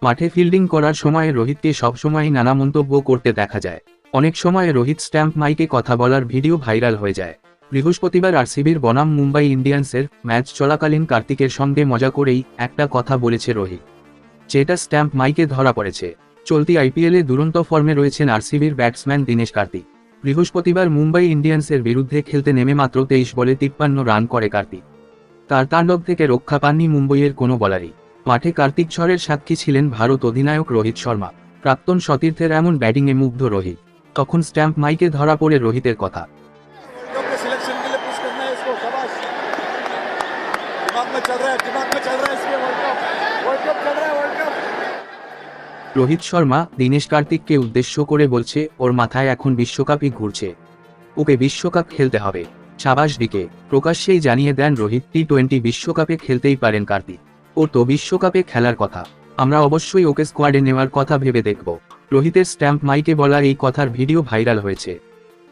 মাঠে ফিল্ডিং করার সময় রোহিতকে সবসময়ই নানা মন্তব্য করতে দেখা যায়। অনেক সময় রোহিত স্ট্যাম্প মাইকে কথা বলার ভিডিও ভাইরাল হয়ে যায়। বৃহস্পতিবার আরসিবির বনাম মুম্বাই ইন্ডিয়ান্সের ম্যাচ চলাকালীন কার্তিকের সঙ্গে মজা করেই একটা কথা বলেছে রোহিত, যেটা স্ট্যাম্প মাইকে ধরা পড়েছে। চলতি আইপিএলে দুরন্ত ফর্মে রয়েছেন আরসিবির ব্যাটসম্যান দীনেশ কার্তিক। বৃহস্পতিবার মুম্বাই ইন্ডিয়ান্সের বিরুদ্ধে খেলতে নেমে মাত্র 23 বলে 53 রান করে কার্তিক। তার তাণ্ডব থেকে রক্ষা পাননি মুম্বইয়ের কোনো বলারই। মাঠে কার্তিক ঝড়ের সাক্ষী ছিলেন ভারত অধিনায়ক রোহিত শর্মা। প্রাক্তন সতীর্থের এমন ব্যাটিংয়ে মুগ্ধ রোহিত। তখন স্ট্যাম্প মাইকে ধরা পড়ে রোহিতের কথা। রোহিত শর্মা দীনেশ কার্তিককে উদ্দেশ্য করে বলছে, ওর মাথায় এখন বিশ্বকাপই ঘুরছে, ওকে বিশ্বকাপ খেলতে হবে। সাবাস দিকে প্রকাশ্যেই জানিয়ে দেন রোহিত, টি-20 বিশ্বকাপে খেলতেই পারেন কার্তিক, ওর তো বিশ্বকাপে খেলার কথা, আমরা অবশ্যই ওকে স্কোয়াডে নেওয়ার কথা ভেবে দেখব। রোহিতের স্ট্যাম্প মাইকে বলা এই কথার ভিডিও ভাইরাল হয়েছে।